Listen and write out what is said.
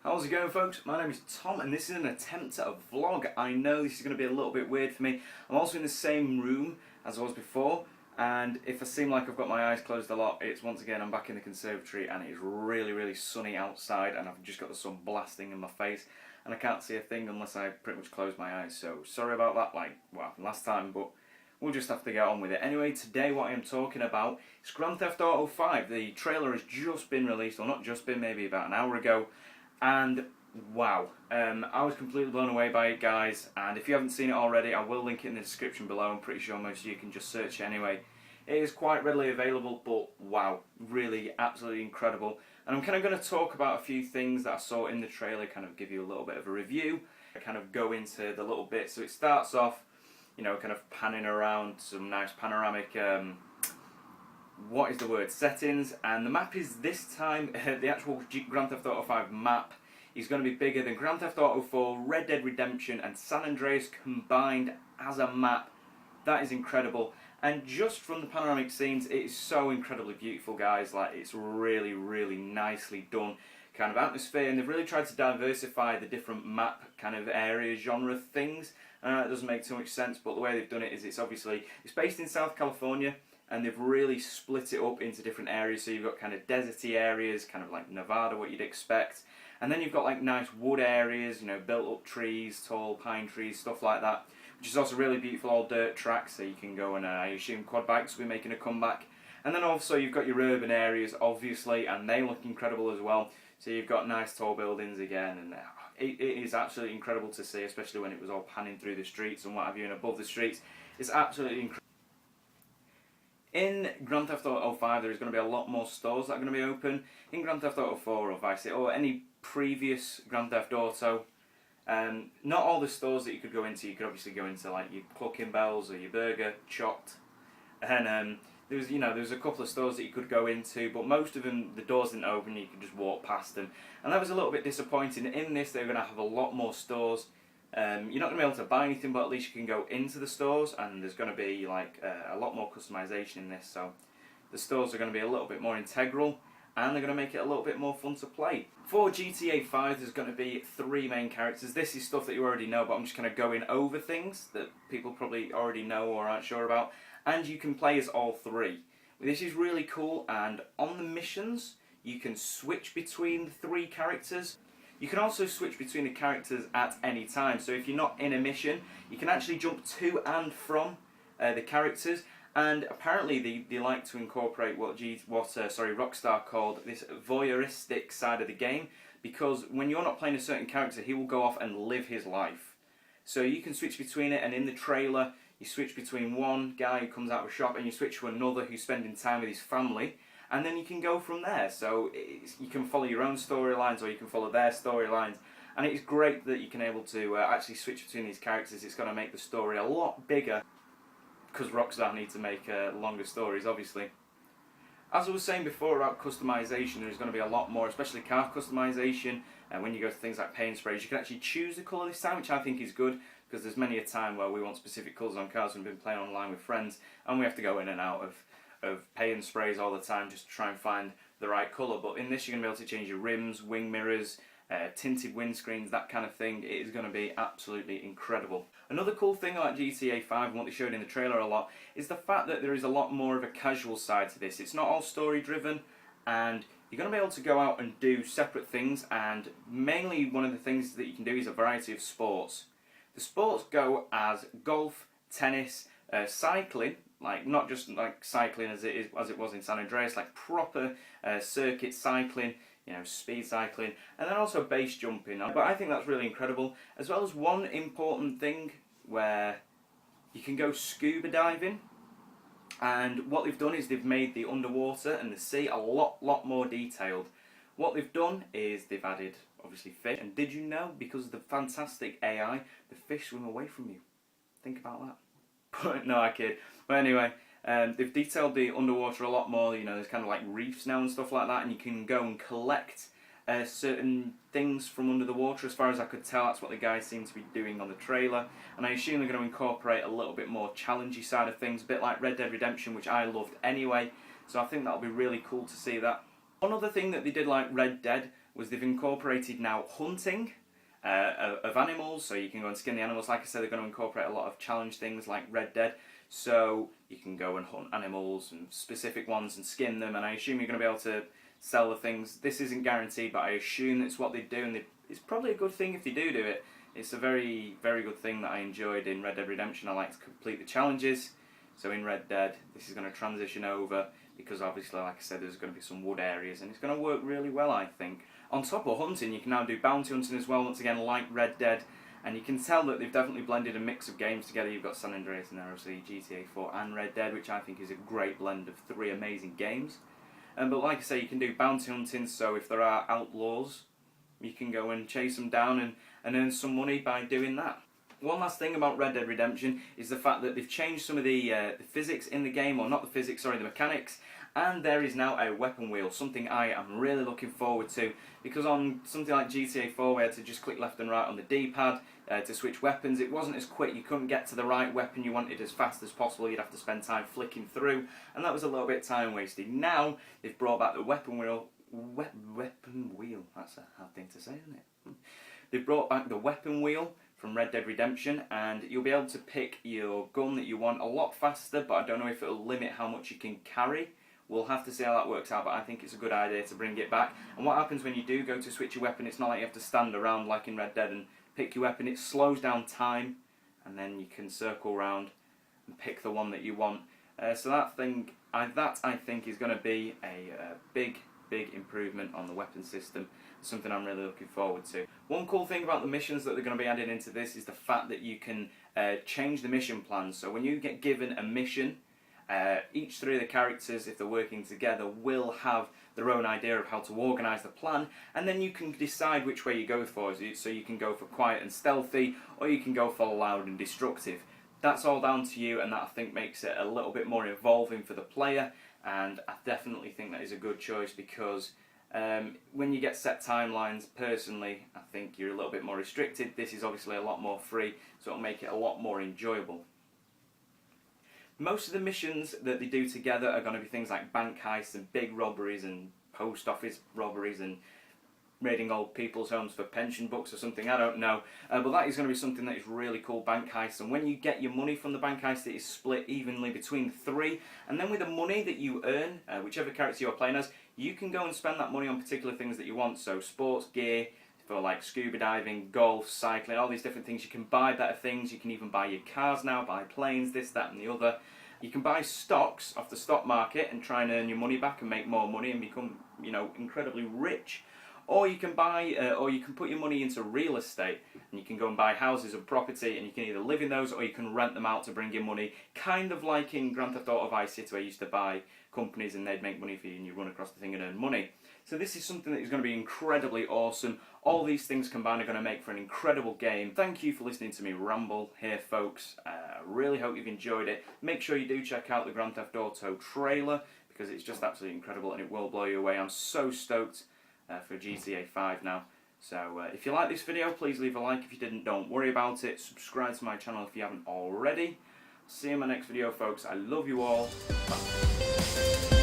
How's it going, folks? My name is Tom and this is an attempt at a vlog. I know this is going to be a little bit weird for me. I'm also in the same room as I was before, and if I seem like I've got my eyes closed a lot, it's once again I'm back in the conservatory and it's really sunny outside and I've just got the sun blasting in my face and I can't see a thing unless I pretty much close my eyes. So sorry about that, like what happened last time, but we'll just have to get on with it. Anyway, today what I am talking about is Grand Theft Auto 5. The trailer has just been released, or not just been, maybe about an hour ago. And wow, I was completely blown away by it, guys, and if you haven't seen it already, I will link it in the description below. I'm pretty sure most of you can just search it anyway. It is quite readily available, but wow, really absolutely incredible. And I'm kind of going to talk about a few things that I saw in the trailer, kind of give you a little bit of a review, kind of go into the little bit. So it starts off, you know, kind of panning around some nice panoramic what is the word, settings, and the map is this time, the actual Grand Theft Auto 5 map is going to be bigger than Grand Theft Auto 4, Red Dead Redemption and San Andreas combined as a map. That is incredible, and just from the panoramic scenes, it is so incredibly beautiful, guys. Like, it's really nicely done kind of atmosphere, and they've really tried to diversify the different map kind of area genre things. It doesn't make too much sense, but the way they've done it is it's based in South California, and they've really split it up into different areas. So you've got kind of deserty areas, kind of like Nevada, what you'd expect, and then you've got like nice wood areas, you know, built up trees, tall pine trees, stuff like that, which is also really beautiful, all dirt tracks, so you can go and I assume quad bikes will be making a comeback. And then also you've got your urban areas, obviously, and they look incredible as well. So you've got nice tall buildings again, and it is absolutely incredible to see, especially when it was all panning through the streets and what have you, and above the streets. It's absolutely incredible. In Grand Theft Auto 5 there is going to be a lot more stores that are going to be open. In Grand Theft Auto 4 or Vice City or any previous Grand Theft Auto, not all the stores that you could go into. You could obviously go into like your Clucking Bells or your Burger, Chopped, and there was a couple of stores that you could go into, but most of them the doors didn't open. You could just walk past them, and that was a little bit disappointing. In this, they're going to have a lot more stores. You're not going to be able to buy anything, but at least you can go into the stores, and there's going to be like a lot more customization in this. So the stores are going to be a little bit more integral, and they're going to make it a little bit more fun to play. For GTA 5, there's going to be 3 main characters. This is stuff that you already know, but I'm just kind of going over things that people probably already know or aren't sure about, and you can play as all 3. This is really cool, and on the missions, you can switch between the 3 characters. You can also switch between the characters at any time, so if you're not in a mission, you can actually jump to and from the characters, and apparently they like to incorporate what Rockstar called this voyeuristic side of the game, because when you're not playing a certain character, he will go off and live his life. So you can switch between it, and in the trailer, you switch between one guy who comes out of a shop and you switch to another who's spending time with his family. And then you can go from there, so you can follow your own storylines or you can follow their storylines, and it's great that you can able to actually switch between these characters. It's going to make the story a lot bigger, because Rockstar need to make longer stories, obviously. As I was saying before about customization, there's going to be a lot more, especially car customization, and when you go to things like paint sprays, you can actually choose the colour this time, which I think is good, because there's many a time where we want specific colours on cars when we've been playing online with friends, and we have to go in and out of paint sprays all the time just to try and find the right colour. But in this, you're going to be able to change your rims, wing mirrors, tinted windscreens, that kind of thing. It is going to be absolutely incredible. Another cool thing about GTA 5 and what they showed in the trailer a lot is the fact that there is a lot more of a casual side to this. It's not all story driven, and you're going to be able to go out and do separate things, and mainly one of the things that you can do is a variety of sports. The sports go as golf, tennis, cycling, like not just like cycling as it was in San Andreas, like proper circuit cycling, you know, speed cycling, and then also base jumping. But I think that's really incredible, as well as one important thing where you can go scuba diving. And what they've done is they've made the underwater and the sea a lot more detailed. What they've done is they've added obviously fish, and did you know, because of the fantastic AI, the fish swim away from you? Think about that. No, I kid. But anyway, they've detailed the underwater a lot more. You know, there's kind of like reefs now and stuff like that, and you can go and collect certain things from under the water. As far as I could tell, that's what the guys seem to be doing on the trailer, and I assume they're going to incorporate a little bit more challengey side of things, a bit like Red Dead Redemption, which I loved anyway, so I think that'll be really cool to see that. One other thing that they did like Red Dead was they've incorporated now hunting of animals, so you can go and skin the animals. Like I said, they're going to incorporate a lot of challenge things like Red Dead, so you can go and hunt animals and specific ones and skin them, and I assume you're going to be able to sell the things. This isn't guaranteed, but I assume that's what they do, and it's probably a good thing if they do it. It's a very, very good thing that I enjoyed in Red Dead Redemption. I like to complete the challenges, so in Red Dead this is going to transition over, because obviously, like I said, there's going to be some wood areas, and it's going to work really well, I think. On top of hunting, you can now do bounty hunting as well, once again like Red Dead, and you can tell that they've definitely blended a mix of games together. You've got San Andreas and obviously GTA 4 and Red Dead, which I think is a great blend of 3 amazing games. But like I say, you can do bounty hunting, so if there are outlaws, you can go and chase them down and earn some money by doing that. One last thing about Red Dead Redemption is the fact that they've changed some of the physics in the game, or not the physics, sorry, the mechanics, and there is now a weapon wheel, something I am really looking forward to, because on something like GTA 4 we had to just click left and right on the D-pad to switch weapons. It wasn't as quick, you couldn't get to the right weapon you wanted as fast as possible, you'd have to spend time flicking through, and that was a little bit time wasted. Now they've brought back the weapon wheel, that's a hard thing to say, isn't it? They've brought back the weapon wheel from Red Dead Redemption, and you'll be able to pick your gun that you want a lot faster, but I don't know if it'll limit how much you can carry. We'll have to see how that works out, but I think it's a good idea to bring it back. And what happens when you do go to switch your weapon, it's not like you have to stand around like in Red Dead and pick your weapon. It slows down time, and then you can circle around and pick the one that you want. So that I think is going to be a big improvement on the weapon system. Something I'm really looking forward to. One cool thing about the missions that they're going to be adding into this is the fact that you can change the mission plans. So when you get given a mission, each 3 of the characters, if they're working together, will have their own idea of how to organise the plan, and then you can decide which way you go for. So you can go for quiet and stealthy, or you can go for loud and destructive. That's all down to you, and that I think makes it a little bit more involving for the player, and I definitely think that is a good choice, because when you get set timelines, personally, I think you're a little bit more restricted. This is obviously a lot more free, so it'll make it a lot more enjoyable. Most of the missions that they do together are going to be things like bank heists and big robberies and post office robberies and raiding old people's homes for pension books or something, I don't know. But that is going to be something that is really cool, bank heists. And when you get your money from the bank heist, it is split evenly between 3. And then with the money that you earn, whichever character you're playing as, you can go and spend that money on particular things that you want. So sports gear, for like scuba diving, golf, cycling, all these different things. You can buy better things, you can even buy your cars now, buy planes, this, that and the other. You can buy stocks off the stock market and try and earn your money back and make more money and become, you know, incredibly rich. Or you can buy, or you can put your money into real estate, and you can go and buy houses or property, and you can either live in those or you can rent them out to bring in money. Kind of like in Grand Theft Auto Vice City, where you used to buy companies and they'd make money for you, and you run across the thing and earn money. So this is something that is going to be incredibly awesome. All these things combined are going to make for an incredible game. Thank you for listening to me ramble here, folks. I really hope you've enjoyed it. Make sure you do check out the Grand Theft Auto trailer, because it's just absolutely incredible and it will blow you away. I'm so stoked for GTA 5 now. So if you like this video, please leave a like. If you didn't, don't worry about it. Subscribe to my channel if you haven't already. See you in my next video, folks. I love you all. Bye.